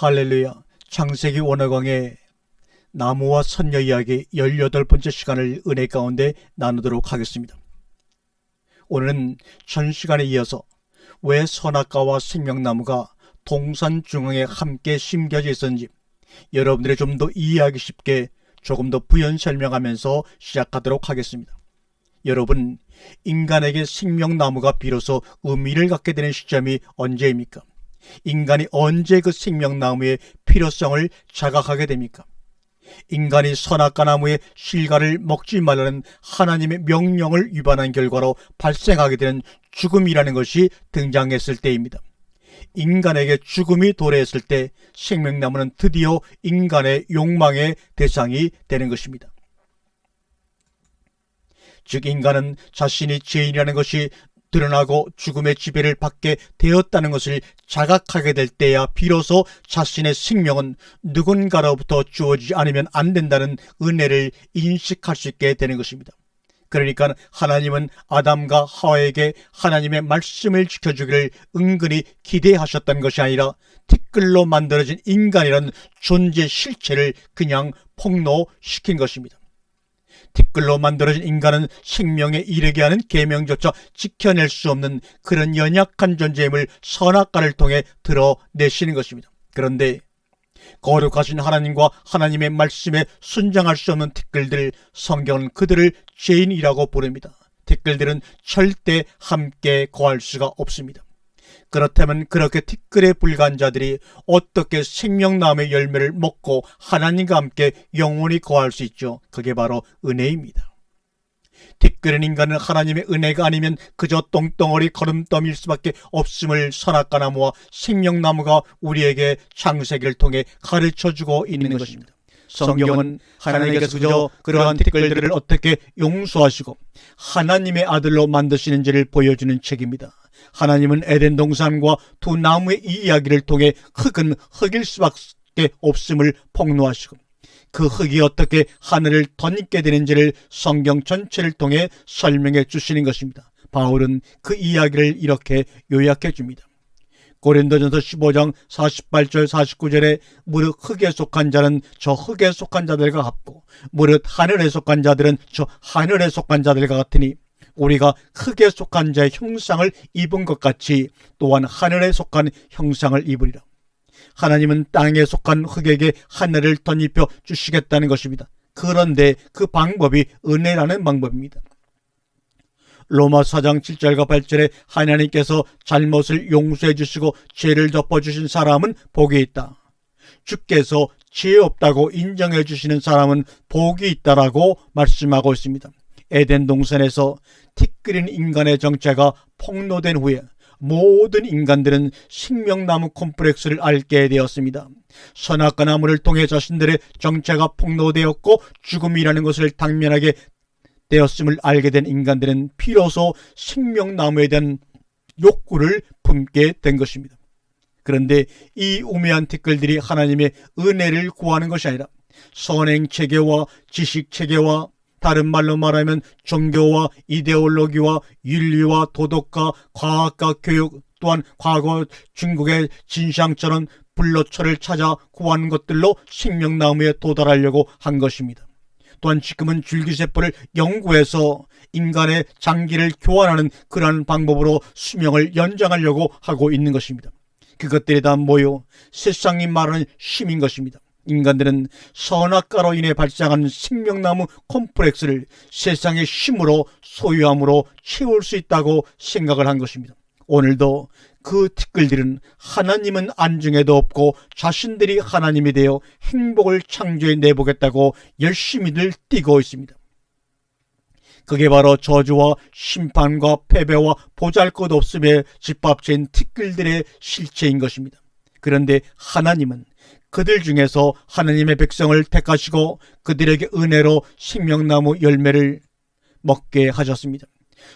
할렐루야. 창세기 원어강의 나무와 선녀 이야기 18번째 시간을 은혜 가운데 나누도록 하겠습니다. 오늘은 전 시간에 이어서 왜 선악과와 생명나무가 동산 중앙에 함께 심겨져 있었는지 여러분들이 좀 더 이해하기 쉽게 조금 더 부연 설명하면서 시작하도록 하겠습니다. 여러분, 인간에게 생명나무가 비로소 의미를 갖게 되는 시점이 언제입니까? 인간이 언제 그 생명나무의 필요성을 자각하게 됩니까? 인간이 선악과 나무의 실과를 먹지 말라는 하나님의 명령을 위반한 결과로 발생하게 되는 죽음이라는 것이 등장했을 때입니다. 인간에게 죽음이 도래했을 때 생명나무는 드디어 인간의 욕망의 대상이 되는 것입니다. 즉, 인간은 자신이 죄인이라는 것이 드러나고 죽음의 지배를 받게 되었다는 것을 자각하게 될 때야 비로소 자신의 생명은 누군가로부터 주어지지 않으면 안 된다는 은혜를 인식할 수 있게 되는 것입니다. 그러니까 하나님은 아담과 하와에게 하나님의 말씀을 지켜주기를 은근히 기대하셨던 것이 아니라 티끌로 만들어진 인간이라는 존재 실체를 그냥 폭로시킨 것입니다. 티끌로 만들어진 인간은 생명에 이르게 하는 계명조차 지켜낼 수 없는 그런 연약한 존재임을 선악과를 통해 드러내시는 것입니다. 그런데 거룩하신 하나님과 하나님의 말씀에 순종할 수 없는 티끌들, 성경은 그들을 죄인이라고 부릅니다. 티끌들은 절대 함께 거할 수가 없습니다. 그렇다면 그렇게 티끌에 불과한 자들이 어떻게 생명나무의 열매를 먹고 하나님과 함께 영원히 거할 수 있죠? 그게 바로 은혜입니다. 티끌은 인간은 하나님의 은혜가 아니면 그저 똥덩어리 거름더미일 수밖에 없음을 선악과 나무와 생명나무가 우리에게 창세기를 통해 가르쳐주고 있는 것입니다. 성경은 하나님께서 그저 그러한 티끌들을 어떻게 용서하시고 하나님의 아들로 만드시는지를 보여주는 책입니다. 하나님은 에덴 동산과 두 나무의 이 이야기를 통해 흙은 흙일 수밖에 없음을 폭로하시고 그 흙이 어떻게 하늘을 덧입게 되는지를 성경 전체를 통해 설명해 주시는 것입니다. 바울은 그 이야기를 이렇게 요약해 줍니다. 고린도전서 15장 48절 49절에 무릇 흙에 속한 자는 저 흙에 속한 자들과 같고 무릇 하늘에 속한 자들은 저 하늘에 속한 자들과 같으니 우리가 흙에 속한 자의 형상을 입은 것 같이 또한 하늘에 속한 형상을 입으리라. 하나님은 땅에 속한 흙에게 하늘을 덧입혀 주시겠다는 것입니다. 그런데 그 방법이 은혜라는 방법입니다. 로마서 4장 7절과 8절에 하나님께서 잘못을 용서해 주시고 죄를 덮어주신 사람은 복이 있다. 주께서 죄 없다고 인정해 주시는 사람은 복이 있다라고 말씀하고 있습니다. 에덴 동산에서 티끌인 인간의 정체가 폭로된 후에 모든 인간들은 생명나무 콤플렉스를 앓게 되었습니다. 선악과 나무를 통해 자신들의 정체가 폭로되었고 죽음이라는 것을 당면하게 되었음을 알게 된 인간들은 비로소 생명나무에 대한 욕구를 품게 된 것입니다. 그런데 이 우매한 티끌들이 하나님의 은혜를 구하는 것이 아니라 선행체계와 지식체계와 다른 말로 말하면 종교와 이데올로기와 윤리와 도덕과 과학과 교육 또한 과거 중국의 진샹처럼 불로초를 찾아 구하는 것들로 생명나무에 도달하려고 한 것입니다. 또한 지금은 줄기세포를 연구해서 인간의 장기를 교환하는 그러한 방법으로 수명을 연장하려고 하고 있는 것입니다. 그것들이 다 모여 세상이 말하는 힘인 것입니다. 인간들은 선악과로 인해 발생하는 생명나무 콤플렉스를 세상의 힘으로 소유함으로 채울 수 있다고 생각을 한 것입니다. 오늘도 그 티끌들은 하나님은 안중에도 없고 자신들이 하나님이 되어 행복을 창조해 내보겠다고 열심히들 뛰고 있습니다. 그게 바로 저주와 심판과 패배와 보잘것없음에 집합된 티끌들의 실체인 것입니다. 그런데 하나님은 그들 중에서 하나님의 백성을 택하시고 그들에게 은혜로 생명나무 열매를 먹게 하셨습니다.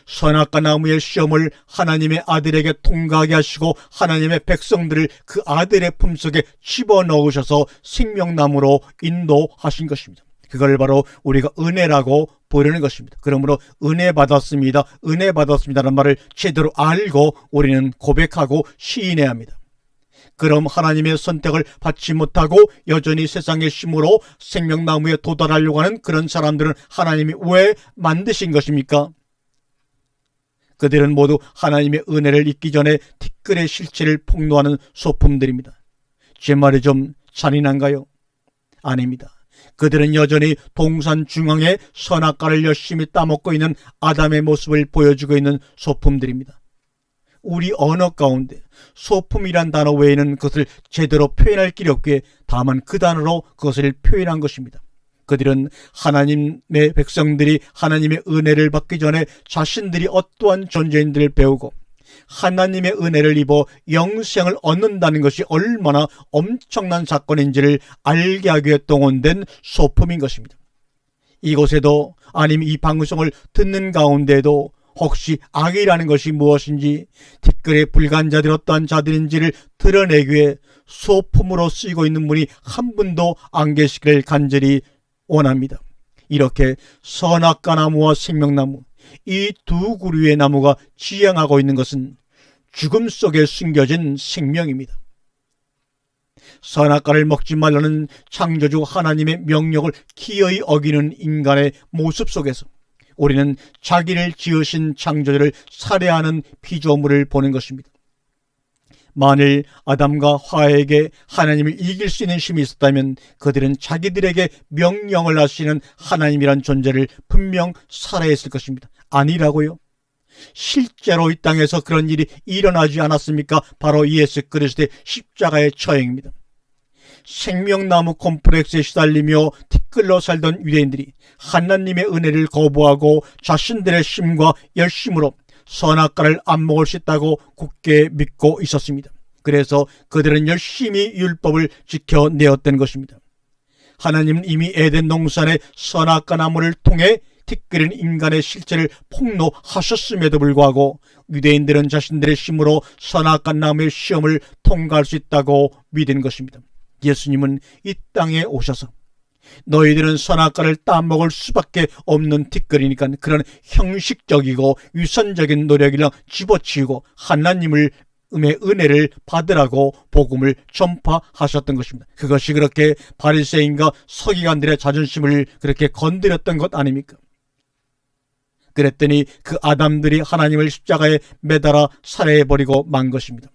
선악과 나무의 시험을 하나님의 아들에게 통과하게 하시고 하나님의 백성들을 그 아들의 품속에 집어넣으셔서 생명나무로 인도하신 것입니다. 그걸 바로 우리가 은혜라고 부르는 것입니다. 그러므로 은혜 받았습니다, 은혜 받았습니다라는 말을 제대로 알고 우리는 고백하고 시인해야 합니다. 그럼 하나님의 선택을 받지 못하고 여전히 세상의 힘으로 생명나무에 도달하려고 하는 그런 사람들은 하나님이 왜 만드신 것입니까? 그들은 모두 하나님의 은혜를 잊기 전에 티끌의 실체를 폭로하는 소품들입니다. 제 말이 좀 잔인한가요? 아닙니다. 그들은 여전히 동산 중앙에 선악과를 열심히 따먹고 있는 아담의 모습을 보여주고 있는 소품들입니다. 우리 언어 가운데 소품이란 단어 외에는 그것을 제대로 표현할 길이 없기에 다만 그 단어로 그것을 표현한 것입니다. 그들은 하나님의 백성들이 하나님의 은혜를 받기 전에 자신들이 어떠한 존재인지를 배우고 하나님의 은혜를 입어 영생을 얻는다는 것이 얼마나 엄청난 사건인지를 알게 하기 위해 동원된 소품인 것입니다. 이곳에도 아니면 이 방송을 듣는 가운데도 혹시 악이라는 것이 무엇인지 티끌에 불간자들 어떠한 자들인지를 드러내기 위해 소품으로 쓰이고 있는 분이 한 분도 안 계시기를 간절히 원합니다. 이렇게 선악과 나무와 생명나무, 이 두 그루의 나무가 지향하고 있는 것은 죽음 속에 숨겨진 생명입니다. 선악과를 먹지 말라는 창조주 하나님의 명령을 기어이 어기는 인간의 모습 속에서 우리는 자기를 지으신 창조주를 살해하는 피조물을 보는 것입니다. 만일 아담과 하와에게 하나님을 이길 수 있는 힘이 있었다면 그들은 자기들에게 명령을 하시는 하나님이란 존재를 분명 살해했을 것입니다. 아니라고요? 실제로 이 땅에서 그런 일이 일어나지 않았습니까? 바로 예수 그리스도의 십자가의 처형입니다. 생명나무 콤플렉스에 시달리며 티끌로 살던 유대인들이 하나님의 은혜를 거부하고 자신들의 힘과 열심으로 선악과를 안 먹을 수 있다고 굳게 믿고 있었습니다. 그래서 그들은 열심히 율법을 지켜내었던 것입니다. 하나님은 이미 에덴 동산의 선악과 나무를 통해 티끌인 인간의 실체를 폭로하셨음에도 불구하고 유대인들은 자신들의 힘으로 선악과 나무의 시험을 통과할 수 있다고 믿은 것입니다. 예수님은 이 땅에 오셔서 너희들은 선악과를 따먹을 수밖에 없는 티끌이니까 그런 형식적이고 유선적인 노력이랑 집어치우고 하나님을 은혜를 받으라고 복음을 전파하셨던 것입니다. 그것이 그렇게 바리새인과 서기관들의 자존심을 그렇게 건드렸던 것 아닙니까? 그랬더니 그 아담들이 하나님을 십자가에 매달아 살해해버리고 만 것입니다.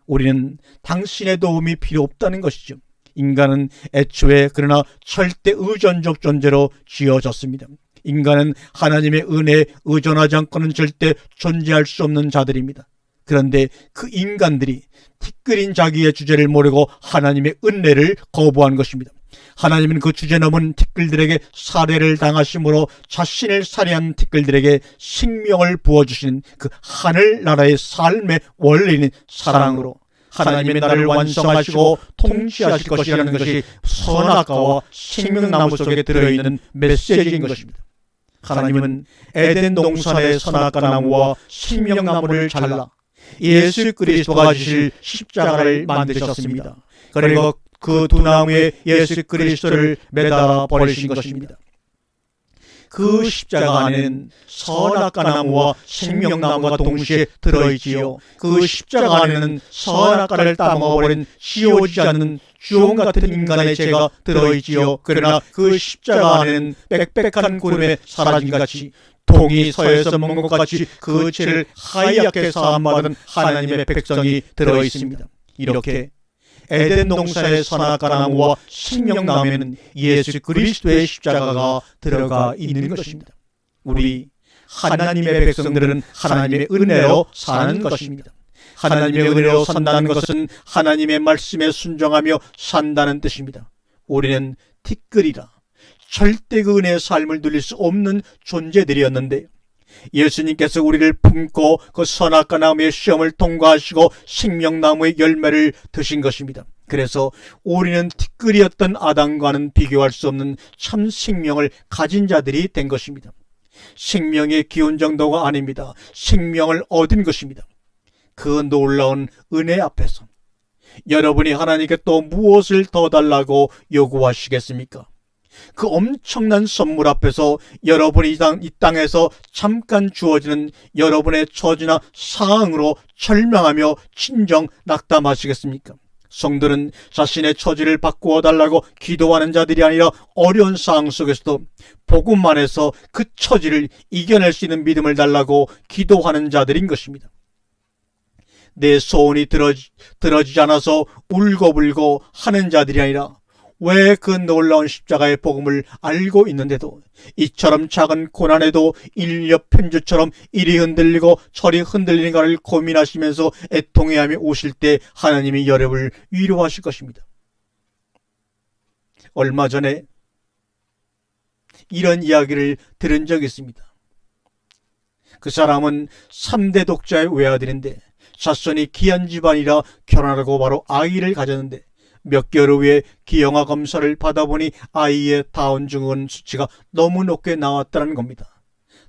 우리는 당신의 도움이 필요 없다는 것이죠. 인간은 애초에 그러나 절대 의존적 존재로 지어졌습니다. 인간은 하나님의 은혜에 의존하지 않고는 절대 존재할 수 없는 자들입니다. 그런데 그 인간들이 티끌인 자기의 주제를 모르고 하나님의 은혜를 거부한 것입니다. 하나님은 그 주제 넘은 티끌들에게 살해를 당하심으로 자신을 살해한 티끌들에게 생명을 부어주시는 그 하늘나라의 삶의 원리인 사랑으로 하나님의 나라를 완성하시고 통치하실 것이라는 것이 선악과와 생명나무 속에 들어있는 메시지인 것입니다. 하나님은 에덴 동산의 선악과 나무와 생명나무를 잘라 예수 그리스도가 지실 십자가를 만드셨습니다. 그리고 그 두 나무에 예수 그리스도를 매달아 버리신 것입니다. 그 십자가 안에는 선악과 나무와 생명나무가 동시에 들어있지요. 그 십자가 안에는 선악과를 따먹어버린 지워지지 않는 주홍 같은 인간의 죄가 들어있지요. 그러나 그 십자가 안에는 빽빽한 구름에 사라진같이 동이 서에서 먹는 것 같이 그 죄를 하얗게 사함받은 하나님의 백성이 들어있습니다. 이렇게 에덴 동산의 선악과 나무와 생명나무에는 예수 그리스도의 십자가가 들어가 있는 것입니다. 우리 하나님의 백성들은 하나님의 은혜로 사는 것입니다. 하나님의 은혜로 산다는 것은 하나님의 말씀에 순종하며 산다는 뜻입니다. 우리는 티끌이라 절대 그 은혜의 삶을 누릴 수 없는 존재들이었는데 예수님께서 우리를 품고 그 선악과 나무의 시험을 통과하시고 생명나무의 열매를 드신 것입니다. 그래서 우리는 티끌이었던 아담과는 비교할 수 없는 참 생명을 가진 자들이 된 것입니다. 생명의 기원 정도가 아닙니다. 생명을 얻은 것입니다. 그 놀라운 은혜 앞에서 여러분이 하나님께 또 무엇을 더 달라고 요구하시겠습니까? 그 엄청난 선물 앞에서 여러분이 이 땅에서 잠깐 주어지는 여러분의 처지나 상황으로 절망하며 진정 낙담하시겠습니까? 성도는 자신의 처지를 바꾸어 달라고 기도하는 자들이 아니라 어려운 상황 속에서도 복음만 해서 그 처지를 이겨낼 수 있는 믿음을 달라고 기도하는 자들인 것입니다. 내 소원이 들어지지 않아서 울고불고 하는 자들이 아니라 왜 그 놀라운 십자가의 복음을 알고 있는데도 이처럼 작은 고난에도 인력 편주처럼 이리 흔들리고 저리 흔들리는가를 고민하시면서 애통해하며 오실 때 하나님이 여러분을 위로하실 것입니다. 얼마 전에 이런 이야기를 들은 적이 있습니다. 그 사람은 3대 독자의 외아들인데 자손이 귀한 집안이라 결혼하고 바로 아이를 가졌는데 몇 개월 후에 기형아 검사를 받아보니 아이의 다운 증후군 수치가 너무 높게 나왔다는 겁니다.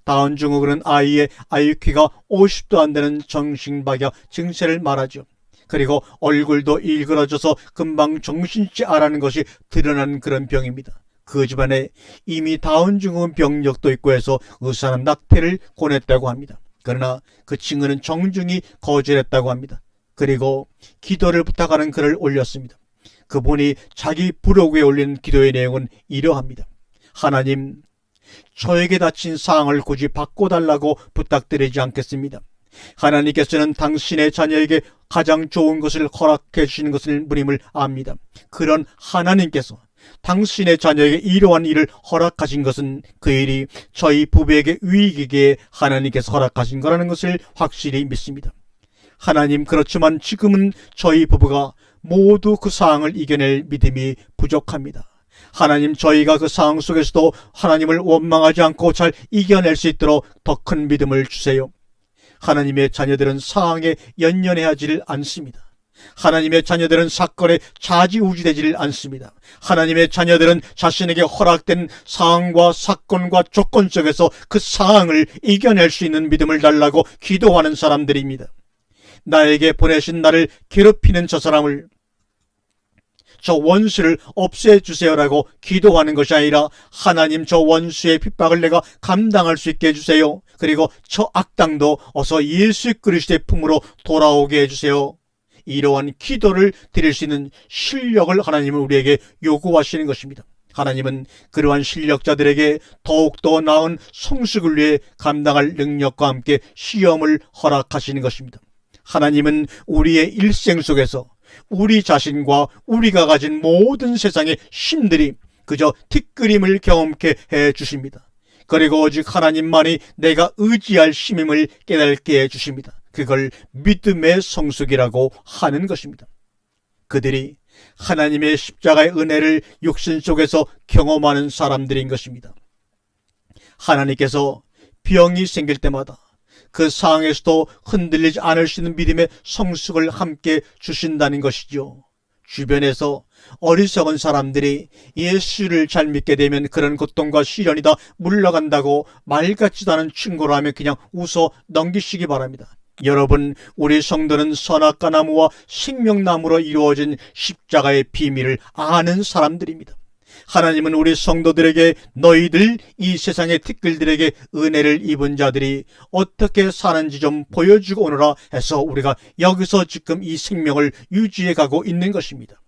다운 증후군은 아이의 IQ가 50도 안 되는 정신박약 증세를 말하죠. 그리고 얼굴도 일그러져서 금방 정신치 않은 것이 드러나는 그런 병입니다. 그 집안에 이미 다운 증후군 병력도 있고 해서 의사는 낙태를 권했다고 합니다. 그러나 그 친구는 정중히 거절했다고 합니다. 그리고 기도를 부탁하는 글을 올렸습니다. 그분이 자기 브로그에 올린 기도의 내용은 이러합니다. 하나님, 저에게 닥친 상황을 굳이 바꿔달라고 부탁드리지 않겠습니다. 하나님께서는 당신의 자녀에게 가장 좋은 것을 허락해 주시는 것을 무림을 압니다. 그런 하나님께서 당신의 자녀에게 이러한 일을 허락하신 것은 그 일이 저희 부부에게 유익이기에 하나님께서 허락하신 거라는 것을 확실히 믿습니다. 하나님, 그렇지만 지금은 저희 부부가 모두 그 상황을 이겨낼 믿음이 부족합니다. 하나님, 저희가 그 상황 속에서도 하나님을 원망하지 않고 잘 이겨낼 수 있도록 더 큰 믿음을 주세요. 하나님의 자녀들은 상황에 연연해하지를 않습니다. 하나님의 자녀들은 사건에 좌지우지되지를 않습니다. 하나님의 자녀들은 자신에게 허락된 상황과 사건과 조건 속에서 그 상황을 이겨낼 수 있는 믿음을 달라고 기도하는 사람들입니다. 나에게 보내신 나를 괴롭히는 저 사람을, 저 원수를 없애주세요라고 기도하는 것이 아니라 하나님, 저 원수의 핍박을 내가 감당할 수 있게 해주세요. 그리고 저 악당도 어서 예수 그리스도의 품으로 돌아오게 해주세요. 이러한 기도를 드릴 수 있는 실력을 하나님은 우리에게 요구하시는 것입니다. 하나님은 그러한 실력자들에게 더욱더 나은 성숙을 위해 감당할 능력과 함께 시험을 허락하시는 것입니다. 하나님은 우리의 일생 속에서 우리 자신과 우리가 가진 모든 세상의 힘들이 그저 티끌임을 경험케 해 주십니다. 그리고 오직 하나님만이 내가 의지할 힘임을 깨닫게 해 주십니다. 그걸 믿음의 성숙이라고 하는 것입니다. 그들이 하나님의 십자가의 은혜를 육신 속에서 경험하는 사람들인 것입니다. 하나님께서 병이 생길 때마다 그 상황에서도 흔들리지 않을 수 있는 믿음의 성숙을 함께 주신다는 것이죠. 주변에서 어리석은 사람들이 예수를 잘 믿게 되면 그런 고통과 시련이 다 물러간다고 말 같지도 않은 충고를 하며 그냥 웃어 넘기시기 바랍니다. 여러분, 우리 성도는 선악과나무와 생명나무로 이루어진 십자가의 비밀을 아는 사람들입니다. 하나님은 우리 성도들에게 너희들 이 세상의 티끌들에게 은혜를 입은 자들이 어떻게 사는지 좀 보여주고 오너라 해서 우리가 여기서 지금 이 생명을 유지해 가고 있는 것입니다.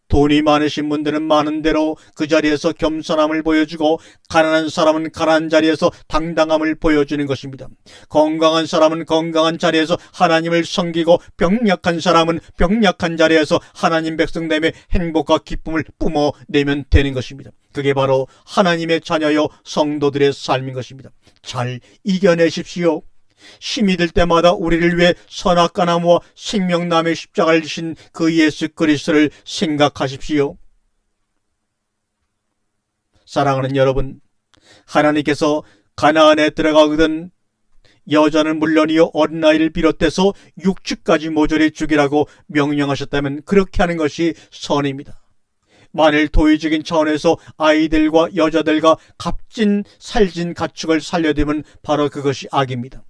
돈이 많으신 분들은 많은 대로 그 자리에서 겸손함을 보여주고 가난한 사람은 가난한 자리에서 당당함을 보여주는 것입니다. 건강한 사람은 건강한 자리에서 하나님을 섬기고 병약한 사람은 병약한 자리에서 하나님 백성됨의 행복과 기쁨을 뿜어내면 되는 것입니다. 그게 바로 하나님의 자녀여 성도들의 삶인 것입니다. 잘 이겨내십시오. 힘이 들 때마다 우리를 위해 선악과나무와 생명나무의 십자가를 지신 그 예수 그리스도를 생각하십시오. 사랑하는 여러분, 하나님께서 가나안에 들어가거든 여자는 물론이요 어린아이를 비롯해서 육축까지 모조리 죽이라고 명령하셨다면 그렇게 하는 것이 선입니다. 만일 도의적인 차원에서 아이들과 여자들과 값진 살진 가축을 살려두면 바로 그것이 악입니다.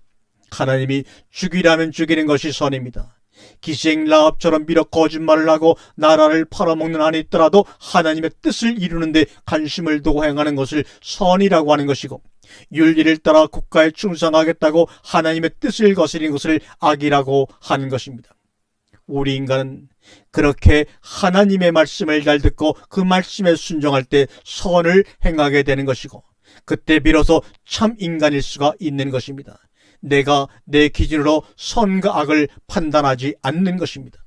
하나님이 죽이라면 죽이는 것이 선입니다. 기생 라합처럼 비록 거짓말을 하고 나라를 팔아먹는 한이 있더라도 하나님의 뜻을 이루는데 관심을 두고 행하는 것을 선이라고 하는 것이고, 윤리를 따라 국가에 충성하겠다고 하나님의 뜻을 거스린 것을 악이라고 하는 것입니다. 우리 인간은 그렇게 하나님의 말씀을 잘 듣고 그 말씀에 순종할 때 선을 행하게 되는 것이고, 그때 비로소 참 인간일 수가 있는 것입니다. 내가 내 기준으로 선과 악을 판단하지 않는 것입니다.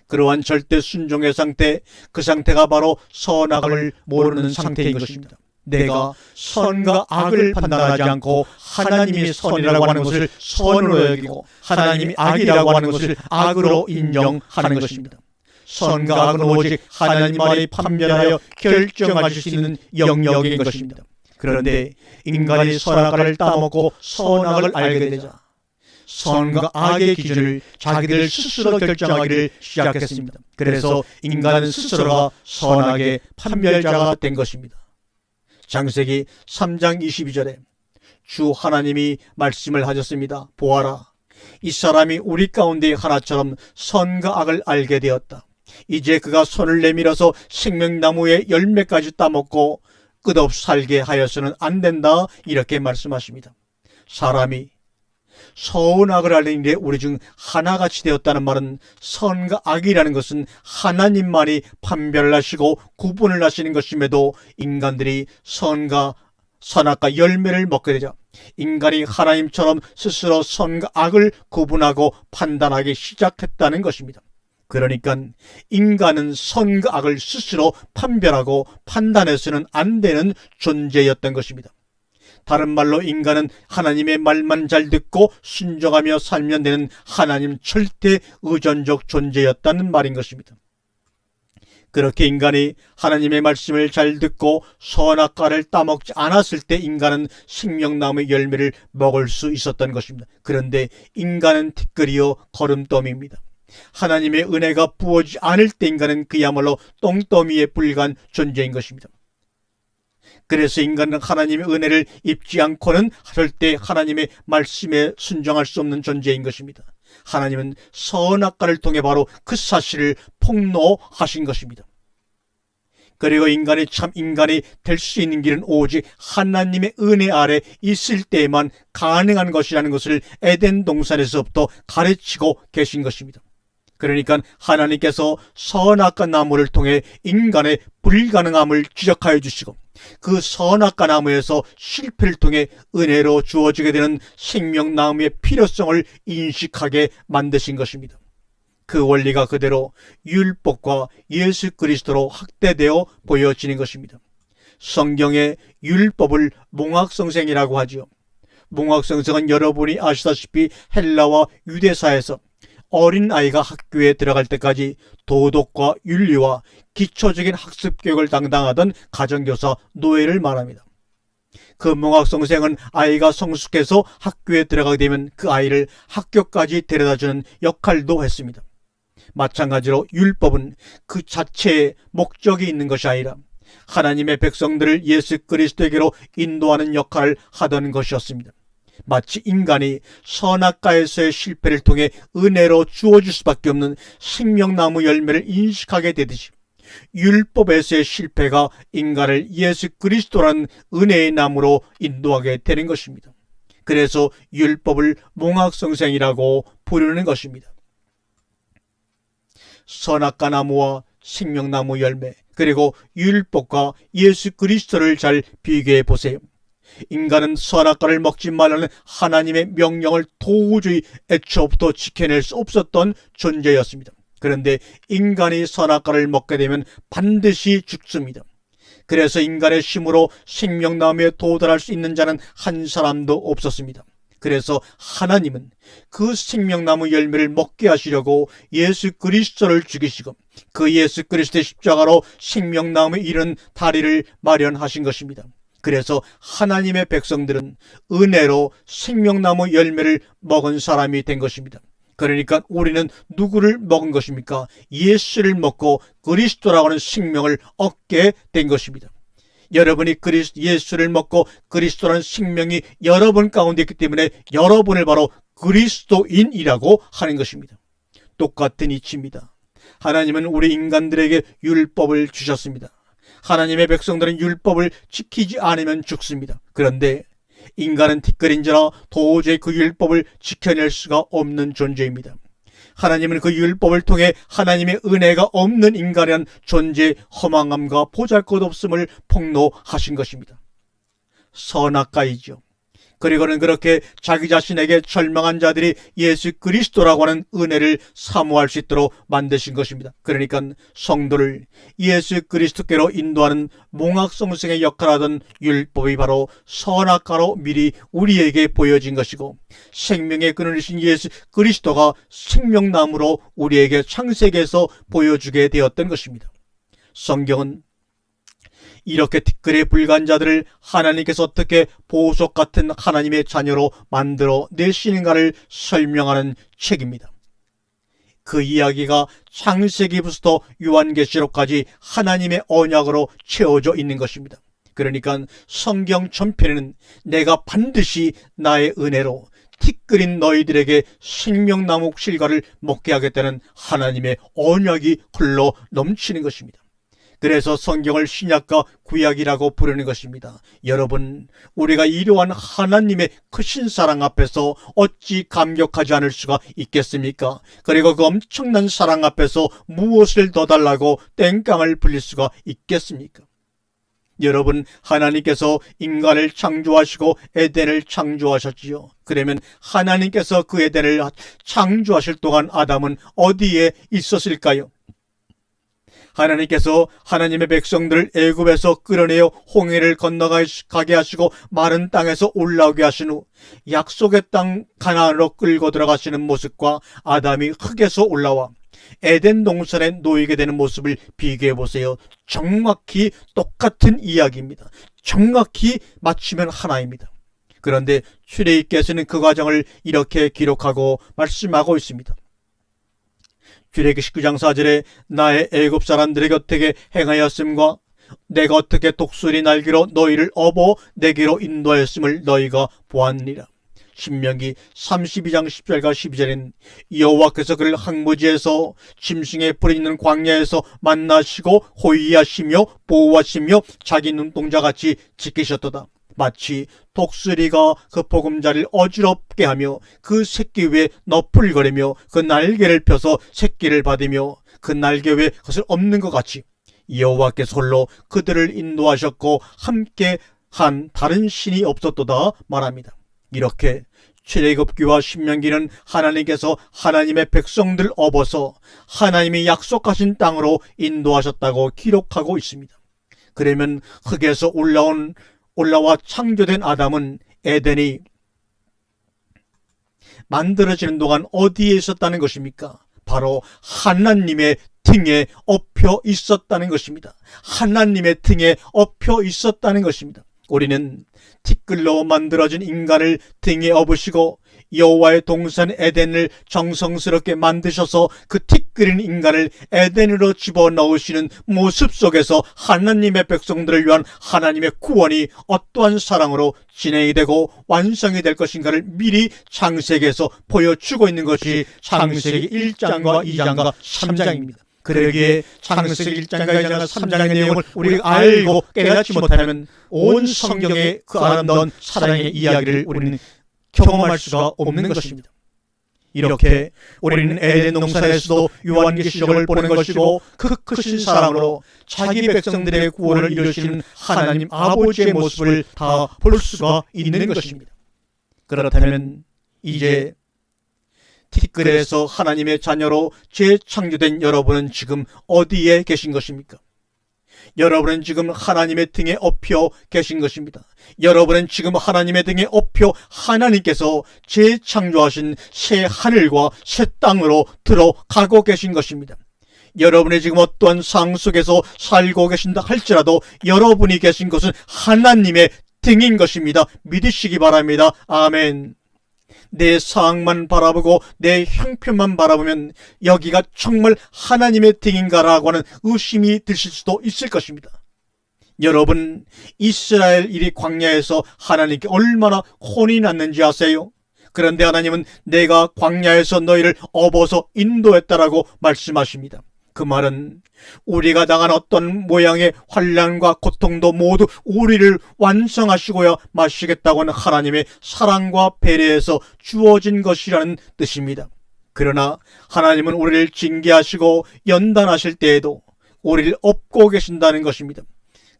그러한 절대 순종의 상태, 그 상태가 바로 선악을 모르는 상태인 것입니다. 내가 선과 악을 판단하지 않고 하나님이 선이라고 하는 것을 선으로 여기고 하나님이 악이라고 하는 것을 악으로 인정하는 것입니다. 선과 악은 오직 하나님만이 판별하여 결정하실 수 있는 영역인 것입니다. 그런데 인간이 선악을 따먹고 선악을 알게 되자 선과 악의 기준을 자기들 스스로 결정하기를 시작했습니다. 그래서 인간은 스스로가 선악의 판별자가 된 것입니다. 창세기 3장 22절에 주 하나님이 말씀을 하셨습니다. 보아라, 이 사람이 우리 가운데 하나처럼 선과 악을 알게 되었다. 이제 그가 손을 내밀어서 생명나무의 열매까지 따먹고 끝없이 살게 하여서는 안 된다, 이렇게 말씀하십니다. 사람이 선악을 알는 일에 우리 중 하나같이 되었다는 말은, 선과 악이라는 것은 하나님만이 판별을 하시고 구분을 하시는 것임에도 인간들이 선악과 열매를 먹게 되자 인간이 하나님처럼 스스로 선과 악을 구분하고 판단하기 시작했다는 것입니다. 그러니까 인간은 선과 악을 스스로 판별하고 판단해서는 안 되는 존재였던 것입니다. 다른 말로 인간은 하나님의 말만 잘 듣고 순종하며 살면 되는 하나님 절대 의존적 존재였다는 말인 것입니다. 그렇게 인간이 하나님의 말씀을 잘 듣고 선악과를 따먹지 않았을 때 인간은 생명나무의 열매를 먹을 수 있었던 것입니다. 그런데 인간은 티끌이요 거름더미입니다. 하나님의 은혜가 부어지지 않을 때 인간은 그야말로 똥더미에 불과한 존재인 것입니다. 그래서 인간은 하나님의 은혜를 입지 않고는 절대 하나님의 말씀에 순종할 수 없는 존재인 것입니다. 하나님은 선악과를 통해 바로 그 사실을 폭로하신 것입니다. 그리고 인간이 참 인간이 될 수 있는 길은 오직 하나님의 은혜 아래 있을 때에만 가능한 것이라는 것을 에덴 동산에서부터 가르치고 계신 것입니다. 그러니까 하나님께서 선악과 나무를 통해 인간의 불가능함을 지적하여 주시고 그 선악과 나무에서 실패를 통해 은혜로 주어지게 되는 생명나무의 필요성을 인식하게 만드신 것입니다. 그 원리가 그대로 율법과 예수 그리스도로 확대되어 보여지는 것입니다. 성경의 율법을 몽학성생이라고 하지요. 몽학성생은 여러분이 아시다시피 헬라와 유대사에서 어린아이가 학교에 들어갈 때까지 도덕과 윤리와 기초적인 학습 교육을 담당하던 가정교사 노예를 말합니다. 그 몽학성생은 아이가 성숙해서 학교에 들어가게 되면 그 아이를 학교까지 데려다주는 역할도 했습니다. 마찬가지로 율법은 그 자체의 목적이 있는 것이 아니라 하나님의 백성들을 예수 그리스도에게로 인도하는 역할을 하던 것이었습니다. 마치 인간이 선악과에서의 실패를 통해 은혜로 주어질 수밖에 없는 생명나무 열매를 인식하게 되듯이 율법에서의 실패가 인간을 예수 그리스도라는 은혜의 나무로 인도하게 되는 것입니다. 그래서 율법을 몽학성생이라고 부르는 것입니다. 선악과 나무와 생명나무 열매, 그리고 율법과 예수 그리스도를 잘 비교해 보세요. 인간은 선악과를 먹지 말라는 하나님의 명령을 도저히 애초부터 지켜낼 수 없었던 존재였습니다. 그런데 인간이 선악과를 먹게 되면 반드시 죽습니다. 그래서 인간의 힘으로 생명나무에 도달할 수 있는 자는 한 사람도 없었습니다. 그래서 하나님은 그 생명나무 열매를 먹게 하시려고 예수 그리스도를 죽이시고 그 예수 그리스도의 십자가로 생명나무에 이른 다리를 마련하신 것입니다. 그래서 하나님의 백성들은 은혜로 생명나무 열매를 먹은 사람이 된 것입니다. 그러니까 우리는 누구를 먹은 것입니까? 예수를 먹고 그리스도라고 하는 생명을 얻게 된 것입니다. 여러분이 예수를 먹고 그리스도라는 생명이 여러분 가운데 있기 때문에 여러분을 바로 그리스도인이라고 하는 것입니다. 똑같은 이치입니다. 하나님은 우리 인간들에게 율법을 주셨습니다. 하나님의 백성들은 율법을 지키지 않으면 죽습니다. 그런데 인간은 티끌인지라 도저히 그 율법을 지켜낼 수가 없는 존재입니다. 하나님은 그 율법을 통해 하나님의 은혜가 없는 인간이란 존재의 허망함과 보잘것없음을 폭로하신 것입니다. 선악과이죠. 그리고는 그렇게 자기 자신에게 절망한 자들이 예수 그리스도라고 하는 은혜를 사모할 수 있도록 만드신 것입니다. 그러니까 성도를 예수 그리스도께로 인도하는 몽학성생의 역할을 하던 율법이 바로 선악과로 미리 우리에게 보여진 것이고, 생명의 근원이신 예수 그리스도가 생명나무로 우리에게 창세기에서 보여주게 되었던 것입니다. 성경은 이렇게 티끌에 불과한 자들을 하나님께서 어떻게 보석 같은 하나님의 자녀로 만들어 내시는가를 설명하는 책입니다. 그 이야기가 창세기부터 요한계시록까지 하나님의 언약으로 채워져 있는 것입니다. 그러니까 성경 전편에는 내가 반드시 나의 은혜로 티끌인 너희들에게 생명나무 실과를 먹게 하겠다는 하나님의 언약이 흘러 넘치는 것입니다. 그래서 성경을 신약과 구약이라고 부르는 것입니다. 여러분, 우리가 이러한 하나님의 크신 사랑 앞에서 어찌 감격하지 않을 수가 있겠습니까? 그리고 그 엄청난 사랑 앞에서 무엇을 더 달라고 땡깡을 불릴 수가 있겠습니까? 여러분, 하나님께서 인간을 창조하시고 에덴을 창조하셨지요. 그러면 하나님께서 그 에덴을 창조하실 동안 아담은 어디에 있었을까요? 하나님께서 하나님의 백성들을 애굽에서 끌어내어 홍해를 건너가게 하시고 마른 땅에서 올라오게 하신 후 약속의 땅 가나안으로 끌고 들어가시는 모습과 아담이 흙에서 올라와 에덴 동산에 놓이게 되는 모습을 비교해 보세요. 정확히 똑같은 이야기입니다. 정확히 맞추면 하나입니다. 그런데 출애굽께서는 그 과정을 이렇게 기록하고 말씀하고 있습니다. 출애굽기 19장 4절에 나의 애굽 사람들에게 어떻게 행하였음과 내가 어떻게 독수리 날개로 너희를 업어 내게로 인도하였음을 너희가 보았느니라. 신명기 32장 10절과 12절엔 여호와께서 그를 항무지에서 짐승의 뿔이 있는 광야에서 만나시고 호위하시며 보호하시며 자기 눈동자같이 지키셨도다. 마치 독수리가 그 보금자리를 어지럽게 하며 그 새끼 위에 너풀거리며 그 날개를 펴서 새끼를 받으며 그 날개 위에 그것을 엎는 것 같이 여호와께서 홀로 그들을 인도하셨고 함께 한 다른 신이 없었도다 말합니다. 이렇게 출애굽기와 신명기는 하나님께서 하나님의 백성들 업어서 하나님이 약속하신 땅으로 인도하셨다고 기록하고 있습니다. 그러면 흙에서 올라와 창조된 아담은 에덴이 만들어지는 동안 어디에 있었다는 것입니까? 바로 하나님의 등에 엎혀 있었다는 것입니다. 하나님의 등에 엎혀 있었다는 것입니다. 우리는 티끌로 만들어진 인간을 등에 업으시고 여호와의 동산 에덴을 정성스럽게 만드셔서 그 티끌인 인간을 에덴으로 집어넣으시는 모습 속에서 하나님의 백성들을 위한 하나님의 구원이 어떠한 사랑으로 진행이 되고 완성이 될 것인가를 미리 창세기에서 보여주고 있는 것이 창세기 1장과 2장과 3장입니다. 그러기에 창세기 1장과 2장과 3장의 내용을 우리가 알고 깨닫지 못하면 온 성경의 그 아름다운 사랑의 이야기를 우리는 경험할 수가 없는 것입니다. 이렇게 우리는 에덴 동산에서도 요한계시록을 보는 것이고 그 크신 사랑으로 자기 백성들의 구원을 이루시는 하나님 아버지의 모습을 다 볼 수가 있는 것입니다. 그렇다면 이제 티끌에서 하나님의 자녀로 재창조된 여러분은 지금 어디에 계신 것입니까? 여러분은 지금 하나님의 등에 엎혀 계신 것입니다. 여러분은 지금 하나님의 등에 엎혀 하나님께서 재창조하신 새 하늘과 새 땅으로 들어가고 계신 것입니다. 여러분이 지금 어떠한 상황 속에서 살고 계신다 할지라도 여러분이 계신 곳은 하나님의 등인 것입니다. 믿으시기 바랍니다. 아멘. 내 상황만 바라보고 내 형편만 바라보면 여기가 정말 하나님의 등인가라고 하는 의심이 드실 수도 있을 것입니다. 여러분, 이스라엘이 광야에서 하나님께 얼마나 혼이 났는지 아세요? 그런데 하나님은 내가 광야에서 너희를 업어서 인도했다라고 말씀하십니다. 그 말은 우리가 당한 어떤 모양의 환난과 고통도 모두 우리를 완성하시고야 마시겠다고 하는 하나님의 사랑과 배려에서 주어진 것이라는 뜻입니다. 그러나 하나님은 우리를 징계하시고 연단하실 때에도 우리를 업고 계신다는 것입니다.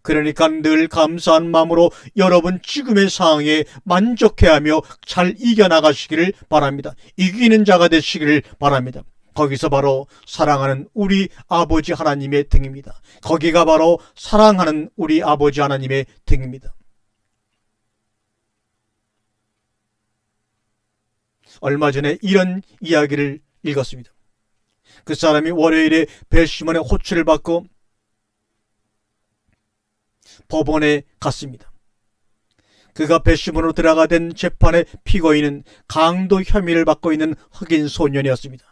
그러니까 늘 감사한 마음으로 여러분 지금의 상황에 만족해하며 잘 이겨나가시기를 바랍니다. 이기는 자가 되시기를 바랍니다. 거기서 바로 사랑하는 우리 아버지 하나님의 등입니다. 거기가 바로 사랑하는 우리 아버지 하나님의 등입니다. 얼마 전에 이런 이야기를 읽었습니다. 그 사람이 월요일에 배심원의 호출을 받고 법원에 갔습니다. 그가 배심원으로 들어가된 재판의 피고인은 강도 혐의를 받고 있는 흑인 소년이었습니다.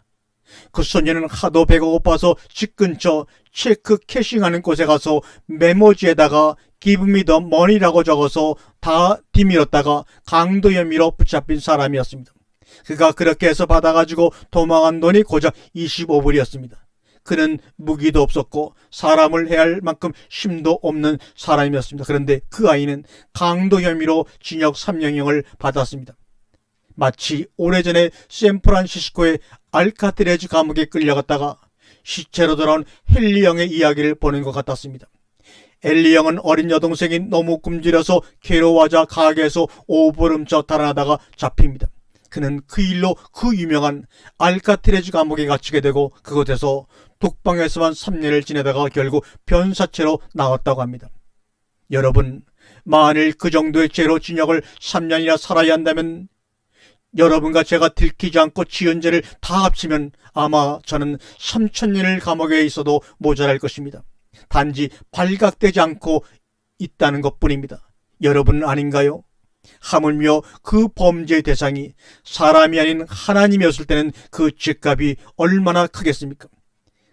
그 소년은 하도 배가 고파서 집 근처 체크 캐싱하는 곳에 가서 메모지에다가 Give me the money라고 적어서 다 뒤밀었다가 강도 혐의로 붙잡힌 사람이었습니다. 그가 그렇게 해서 받아가지고 도망한 돈이 고작 25불이었습니다. 그는 무기도 없었고 사람을 해할 만큼 힘도 없는 사람이었습니다. 그런데 그 아이는 강도 혐의로 징역 3년형을 받았습니다. 마치 오래전에 샌프란시스코의 알카트레즈 감옥에 끌려갔다가 시체로 돌아온 헨리 영의 이야기를 보는 것 같았습니다. 헨리 영은 어린 여동생이 너무 굶주려서 괴로워하자 가게에서 오버름쳐 달아나다가 잡힙니다. 그는 그 일로 그 유명한 알카트레즈 감옥에 갇히게 되고 그곳에서 독방에서만 3년을 지내다가 결국 변사체로 나왔다고 합니다. 여러분, 만일 그 정도의 죄로 징역을 3년이나 살아야 한다면 여러분과 제가 들키지 않고 지은 죄를 다 합치면 아마 저는 3000년을 감옥에 있어도 모자랄 것입니다. 단지 발각되지 않고 있다는 것뿐입니다. 여러분은 아닌가요? 하물며 그 범죄의 대상이 사람이 아닌 하나님이었을 때는 그 죄값이 얼마나 크겠습니까?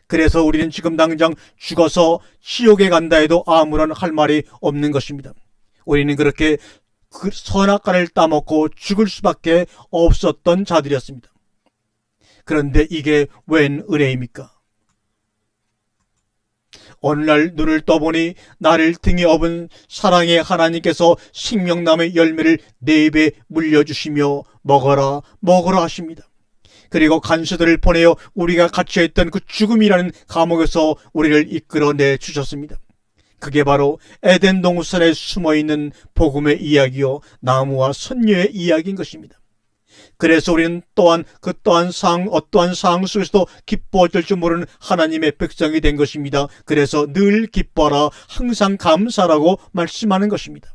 그래서 우리는 지금 당장 죽어서 지옥에 간다 해도 아무런 할 말이 없는 것입니다. 우리는 그렇게 그 선악과를 따먹고 죽을 수밖에 없었던 자들이었습니다. 그런데 이게 웬 은혜입니까? 어느 날 눈을 떠보니 나를 등에 업은 사랑의 하나님께서 생명나무의 열매를 4배 물려주시며 먹어라 먹어라 하십니다. 그리고 간수들을 보내어 우리가 갇혀있던 그 죽음이라는 감옥에서 우리를 이끌어내 주셨습니다. 그게 바로 에덴 동산에 숨어있는 복음의 이야기요 나무와 선녀의 이야기인 것입니다. 그래서 우리는 또한 어떠한 상황 속에서도 기뻐질 줄 모르는 하나님의 백성이 된 것입니다. 그래서 늘 기뻐라 항상 감사라고 말씀하는 것입니다.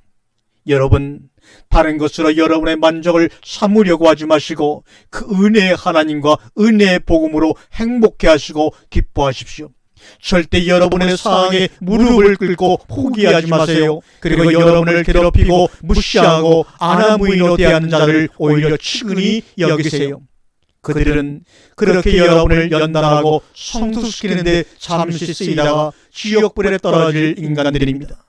여러분, 다른 것으로 여러분의 만족을 삼으려고 하지 마시고 그 은혜의 하나님과 은혜의 복음으로 행복해 하시고 기뻐하십시오. 절대 여러분의 상황에 무릎을 꿇고 포기하지 마세요. 그리고 여러분을 괴롭히고 무시하고 아나무인으로 대하는 자를 오히려 측은히 여기세요. 그들은 그렇게 여러분을 연단하고 성숙시키는데 잠시 쓰이다가 지옥불에 떨어질 인간들입니다.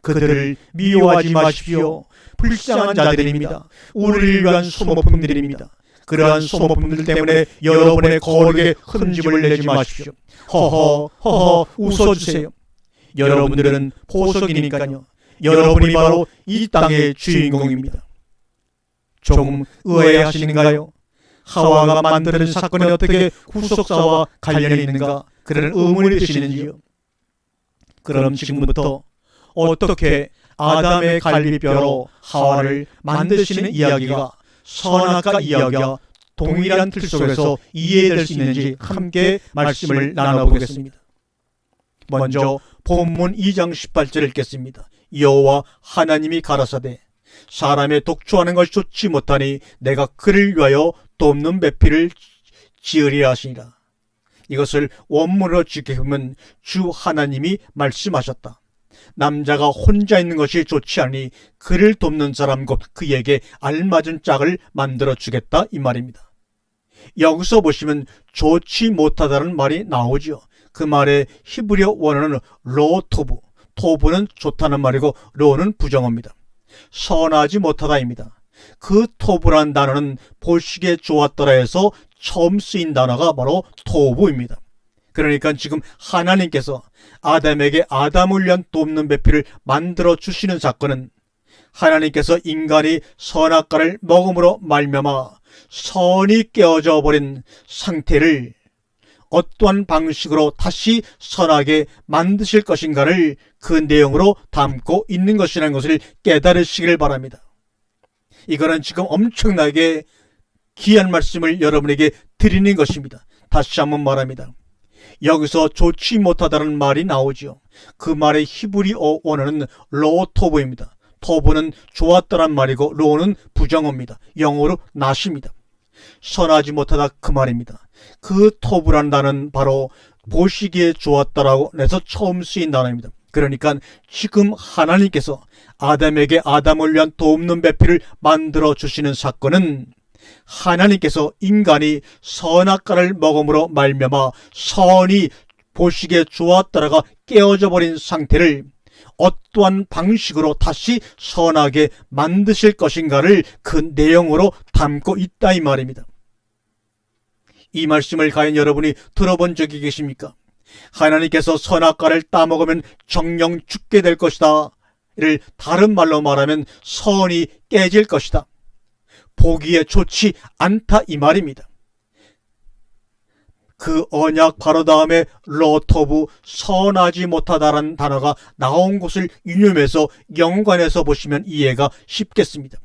그들을 미워하지 마십시오. 불쌍한 자들입니다. 우리를 위한 소모품들입니다. 그러한 소모품들 때문에 여러분의 거룩에 흠집을 내지 마십시오. 허허 웃어주세요. 여러분들은 보석이니까요. 여러분이 바로 이 땅의 주인공입니다. 조금 의아해하시는가요? 하와가 만드는 사건에 어떻게 후속사와 관련이 있는가 그런 의문이 드시는지요? 그럼 지금부터 어떻게 아담의 갈비뼈로 하와를 만드시는 이야기가 선악과 이야기와 동일한 틀 속에서 이해될 수 있는지 함께 말씀을 나눠보겠습니다. 먼저 본문 2장 18절을 읽겠습니다. 여호와 하나님이 가라사대 사람의 독초하는 것이 좋지 못하니 내가 그를 위하여 돕는 배필을 지으리라 하시니라. 이것을 원문으로 지켜보면 주 하나님이 말씀하셨다. 남자가 혼자 있는 것이 좋지 않으니 그를 돕는 사람 곧 그에게 알맞은 짝을 만들어 주겠다 이 말입니다. 여기서 보시면 좋지 못하다는 말이 나오죠. 그 말의 히브리어 원어는 로토브, 토브는 좋다는 말이고 로는 부정어입니다. 선하지 못하다입니다. 그 토브란 단어는 보시기에 좋았더라 해서 처음 쓰인 단어가 바로 토브입니다. 그러니까 지금 하나님께서 아담에게 아담을 위한 돕는 배필을 만들어 주시는 사건은 하나님께서 인간이 선악과를 먹음으로 말미암아 선이 깨어져 버린 상태를 어떠한 방식으로 다시 선하게 만드실 것인가를 그 내용으로 담고 있는 것이라는 것을 깨달으시길 바랍니다. 이거는 지금 엄청나게 귀한 말씀을 여러분에게 드리는 것입니다. 다시 한번 말합니다. 여기서 좋지 못하다는 말이 나오죠. 그 말의 히브리어 원어는 로토브입니다. 토브는 좋았다란 말이고 로는 부정어입니다. 영어로 not입니다. 선하지 못하다 그 말입니다. 그 토브란 단어는 바로 보시기에 좋았다라고 해서 처음 쓰인 단어입니다. 그러니까 지금 하나님께서 아담에게 아담을 위한 돕는 배필을 만들어 주시는 사건은 하나님께서 인간이 선악과를 먹음으로 말미암아 선이 보시기에 좋았다라가 깨어져 버린 상태를 어떠한 방식으로 다시 선하게 만드실 것인가를 그 내용으로 담고 있다 이 말입니다. 이 말씀을 과연 여러분이 들어본 적이 계십니까? 하나님께서 선악과를 따먹으면 정령 죽게 될 것이다 를 다른 말로 말하면 선이 깨질 것이다, 보기에 좋지 않다 이 말입니다. 그 언약 바로 다음에 로토브 선하지 못하다라는 단어가 나온 것을 유념해서 연관해서 보시면 이해가 쉽겠습니다.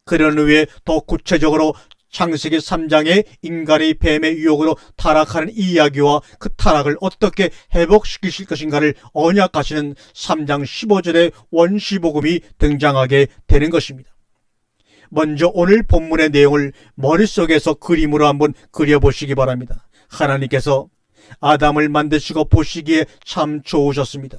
그런 후에 더 구체적으로 창세기 3장의 인간이 뱀의 유혹으로 타락하는 이야기와 그 타락을 어떻게 회복시키실 것인가를 언약하시는 3장 15절의 원시복음이 등장하게 되는 것입니다. 먼저 오늘 본문의 내용을 머릿속에서 그림으로 한번 그려보시기 바랍니다. 하나님께서 아담을 만드시고 보시기에 참 좋으셨습니다.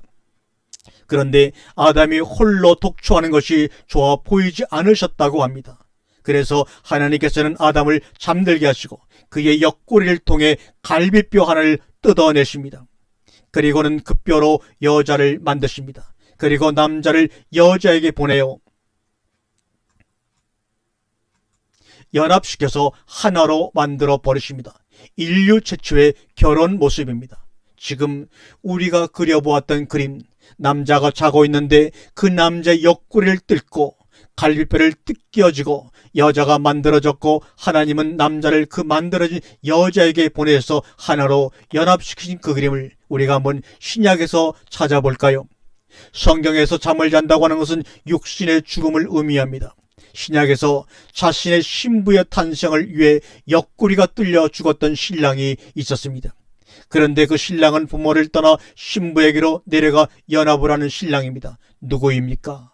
그런데 아담이 홀로 독초하는 것이 좋아 보이지 않으셨다고 합니다. 그래서 하나님께서는 아담을 잠들게 하시고 그의 옆구리를 통해 갈비뼈 하나를 뜯어내십니다. 그리고는 그 뼈로 여자를 만드십니다. 그리고 남자를 여자에게 보내요 연합시켜서 하나로 만들어 버리십니다. 인류 최초의 결혼 모습입니다. 지금 우리가 그려보았던 그림, 남자가 자고 있는데 그 남자의 옆구리를 뜯고 갈비뼈를 뜯겨지고 여자가 만들어졌고 하나님은 남자를 그 만들어진 여자에게 보내서 하나로 연합시킨 그 그림을 우리가 한번 신약에서 찾아볼까요? 성경에서 잠을 잔다고 하는 것은 육신의 죽음을 의미합니다. 신약에서 자신의 신부의 탄생을 위해 옆구리가 뚫려 죽었던 신랑이 있었습니다. 그런데 그 신랑은 부모를 떠나 신부에게로 내려가 연합을 하는 신랑입니다. 누구입니까?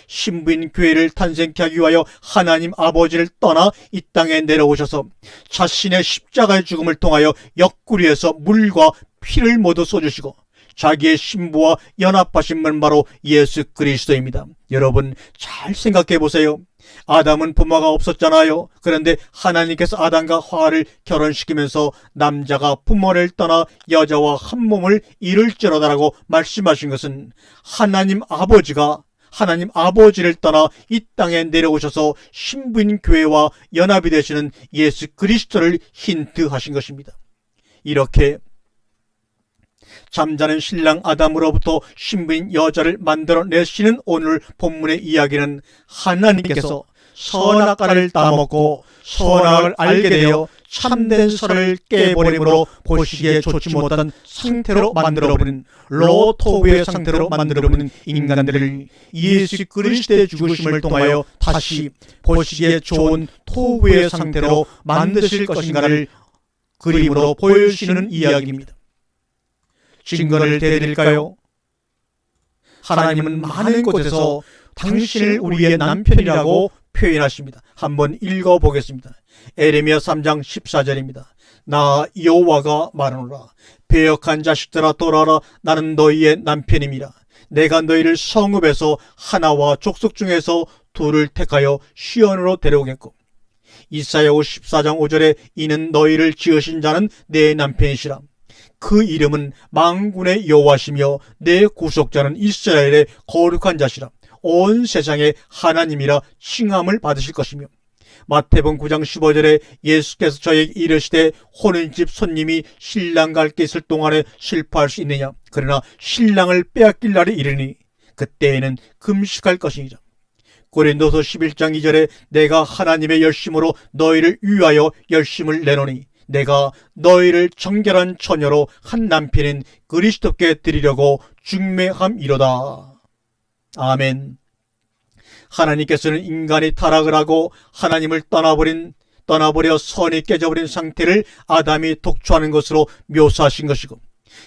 신부인 교회를 탄생케 하기 위하여 하나님 아버지를 떠나 이 땅에 내려오셔서 자신의 십자가의 죽음을 통하여 옆구리에서 물과 피를 모두 쏟으시고 자기의 신부와 연합하신 분 바로 예수 그리스도입니다. 여러분 잘 생각해 보세요. 아담은 부모가 없었잖아요. 그런데 하나님께서 아담과 하와를 결혼시키면서 남자가 부모를 떠나 여자와 한 몸을 이룰지로다라고 말씀하신 것은 하나님 아버지를 떠나 이 땅에 내려오셔서 신부인 교회와 연합이 되시는 예수 그리스도를 힌트하신 것입니다. 이렇게 잠자는 신랑 아담으로부터 신부인 여자를 만들어내시는 오늘 본문의 이야기는 하나님께서 선악과를 따먹고 선악을 알게 되어 참된 선을 깨버림으로 보시기에 좋지 못한 상태로 만들어버린 로토브의 상태로 만들어버린 인간들을 예수 그리스도의 죽으심을 통하여 다시 보시기에 좋은 토브의 상태로 만드실 것인가를 그림으로 보여주시는 이야기입니다. 증거를 대드릴까요? 하나님은 많은 곳에서 당신을 우리의 남편이라고 표현하십니다. 한번 읽어보겠습니다. 에레미야 3장 14절입니다. 나 여호와가 말하노라. 배역한 자식들아 돌아라. 나는 너희의 남편임이라. 내가 너희를 성읍에서 하나와 족속 중에서 둘을 택하여 시온으로 데려오겠고 이사야 54장 5절에 이는 너희를 지으신 자는 내 남편이시라. 그 이름은 만군의 여호와시며 내 구속자는 이스라엘의 거룩한 자시라. 온 세상의 하나님이라 칭함을 받으실 것이며 마태복음 9장 15절에 예수께서 저에게 이르시되 혼인집 손님이 신랑과 함께 있을 동안에 슬퍼할 수 있느냐. 그러나 신랑을 빼앗길 날이 이르니 그때에는 금식할 것이니라. 고린도서 11장 2절에 내가 하나님의 열심으로 너희를 위하여 열심을 내노니 내가 너희를 정결한 처녀로 한 남편인 그리스도께 드리려고 중매함이로다. 아멘. 하나님께서는 인간이 타락을 하고 하나님을 떠나버려 선이 깨져버린 상태를 아담이 독초하는 것으로 묘사하신 것이고,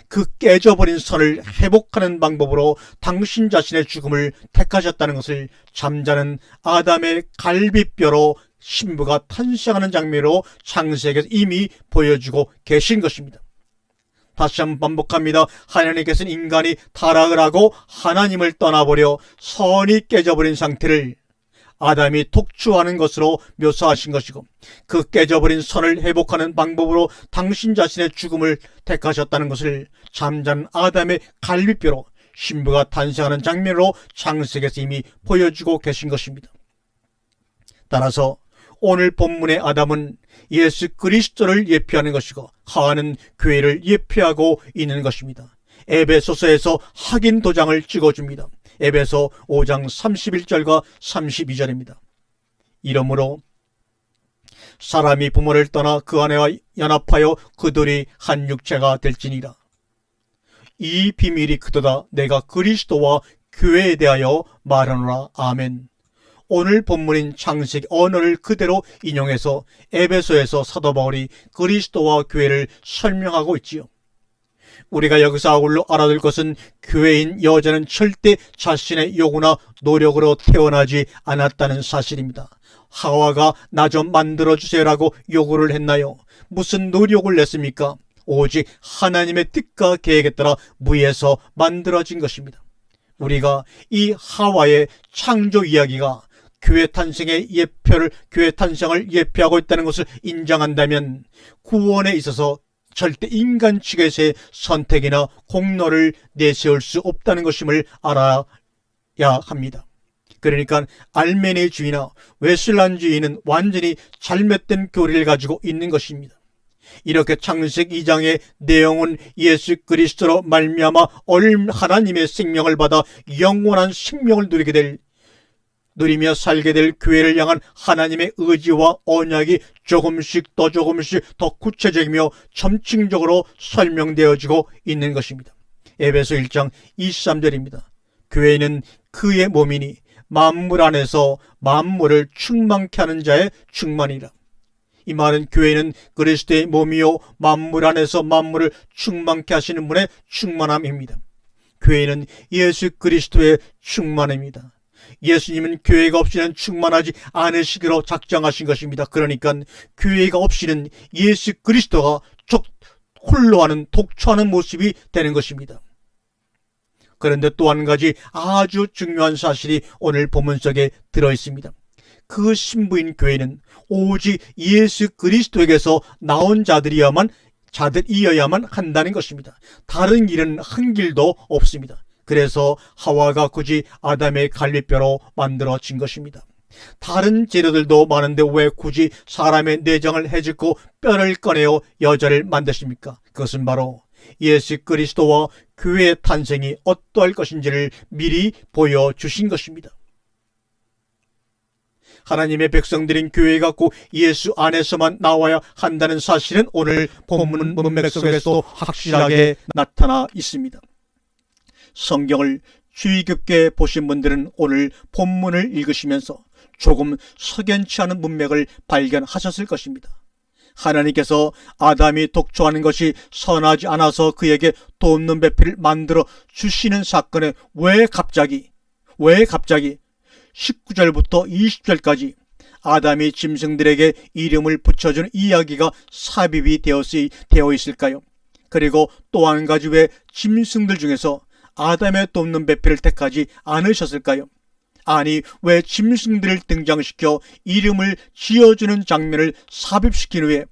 그 깨져버린 선을 회복하는 방법으로 당신 자신의 죽음을 택하셨다는 것을 잠자는 아담의 갈비뼈로 신부가 탄생하는 장면으로 창세기에서 이미 보여주고 계신 것입니다. 다시 한번 반복합니다. 하나님께서는 인간이 타락을 하고 하나님을 떠나버려 선이 깨져버린 상태를 아담이 독주하는 것으로 묘사하신 것이고, 그 깨져버린 선을 회복하는 방법으로 당신 자신의 죽음을 택하셨다는 것을 잠자는 아담의 갈비뼈로 신부가 탄생하는 장면으로 창세기에서 이미 보여주고 계신 것입니다. 따라서 오늘 본문의 아담은 예수 그리스도를 예표하는 것이고, 하와는 교회를 예표하고 있는 것입니다. 에베소서에서 확인 도장을 찍어줍니다. 에베소 5장 31절과 32절입니다. 이러므로 사람이 부모를 떠나 그 아내와 연합하여 그들이 한 육체가 될지니라. 이 비밀이 크도다. 내가 그리스도와 교회에 대하여 말하노라. 아멘. 오늘 본문인 창세기 언어를 그대로 인용해서 에베소에서 사도 바울이 그리스도와 교회를 설명하고 있지요. 우리가 여기서 아울러 알아둘 것은 교회인 여자는 절대 자신의 요구나 노력으로 태어나지 않았다는 사실입니다. 하와가 나 좀 만들어주세요라고 요구를 했나요? 무슨 노력을 냈습니까? 오직 하나님의 뜻과 계획에 따라 무에서 만들어진 것입니다. 우리가 이 하와의 창조 이야기가 교회 탄생을 예표하고 있다는 것을 인정한다면 구원에 있어서 절대 인간 측에서의 선택이나 공로를 내세울 수 없다는 것임을 알아야 합니다. 그러니까 알메니주의나 웨슬란주의는 완전히 잘못된 교리를 가지고 있는 것입니다. 이렇게 창세기 2장의 내용은 예수 그리스도로 말미암아 하나님의 생명을 받아 영원한 생명을 누리며 살게 될 교회를 향한 하나님의 의지와 언약이 조금씩 더 구체적이며 점층적으로 설명되어지고 있는 것입니다. 에베소 1장 23절입니다. 교회는 그의 몸이니 만물 안에서 만물을 충만케 하는 자의 충만이라. 이 말은 교회는 그리스도의 몸이요 만물 안에서 만물을 충만케 하시는 분의 충만함입니다. 교회는 예수 그리스도의 충만입니다. 예수님은 교회가 없이는 충만하지 않으시기로 작정하신 것입니다. 그러니까 교회가 없이는 예수 그리스도가 홀로하는 독초하는 모습이 되는 것입니다. 그런데 또 한 가지 아주 중요한 사실이 오늘 본문 속에 들어있습니다. 그 신부인 교회는 오직 예수 그리스도에게서 나온 자들이어야만 한다는 것입니다. 다른 길은 한 길도 없습니다. 그래서 하와가 굳이 아담의 갈비뼈로 만들어진 것입니다. 다른 재료들도 많은데 왜 굳이 사람의 내장을 해집고 뼈를 꺼내어 여자를 만드십니까? 그것은 바로 예수 그리스도와 교회의 탄생이 어떠할 것인지를 미리 보여주신 것입니다. 하나님의 백성들인 교회가 꼭 예수 안에서만 나와야 한다는 사실은 오늘 본문 문맥 속에서도 확실하게 나타나 있습니다. 성경을 주의 깊게 보신 분들은 오늘 본문을 읽으시면서 조금 석연치 않은 문맥을 발견하셨을 것입니다. 하나님께서 아담이 독초하는 것이 선하지 않아서 그에게 돕는 배필을 만들어 주시는 사건에 왜 갑자기 19절부터 20절까지 아담이 짐승들에게 이름을 붙여준 이야기가 삽입이 되어 있을까요? 그리고 또 한 가지 왜 짐승들 중에서 아담의 돕는 배필을 택하지 않으셨을까요? 아니, 왜 짐승들을 등장시켜 이름을 지어주는 장면을 삽입시킨 후에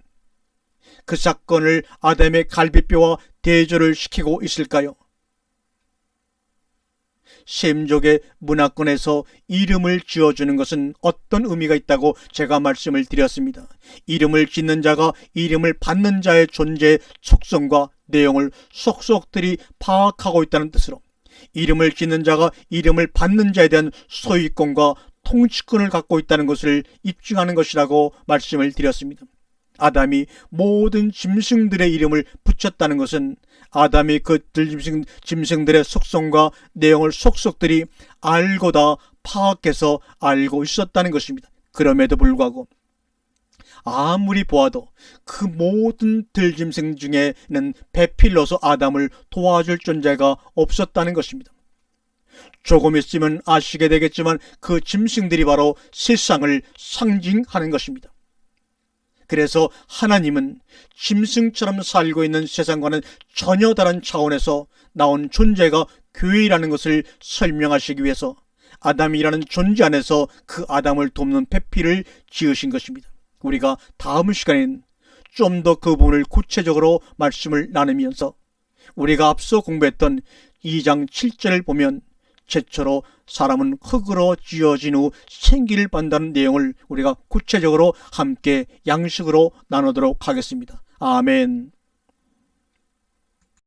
그 사건을 아담의 갈비뼈와 대조를 시키고 있을까요? 셈족의 문화권에서 이름을 지어주는 것은 어떤 의미가 있다고 제가 말씀을 드렸습니다. 이름을 짓는 자가 이름을 받는 자의 존재의 속성과 내용을 속속들이 파악하고 있다는 뜻으로, 이름을 짓는 자가 이름을 받는 자에 대한 소유권과 통치권을 갖고 있다는 것을 입증하는 것이라고 말씀을 드렸습니다. 아담이 모든 짐승들의 이름을 붙였다는 것은 아담이 그 짐승들의 속성과 내용을 속속들이 알고 다 파악해서 알고 있었다는 것입니다. 그럼에도 불구하고 아무리 보아도 그 모든 들짐승 중에는 배필로서 아담을 도와줄 존재가 없었다는 것입니다. 조금 있으면 아시게 되겠지만 그 짐승들이 바로 세상을 상징하는 것입니다. 그래서 하나님은 짐승처럼 살고 있는 세상과는 전혀 다른 차원에서 나온 존재가 교회라는 것을 설명하시기 위해서 아담이라는 존재 안에서 그 아담을 돕는 배필을 지으신 것입니다. 우리가 다음 시간에는 좀 더 그 부분을 구체적으로 말씀을 나누면서 우리가 앞서 공부했던 2장 7절을 보면 최초로 사람은 흙으로 지어진 후 생기를 받는다는 내용을 우리가 구체적으로 함께 양식으로 나누도록 하겠습니다. 아멘.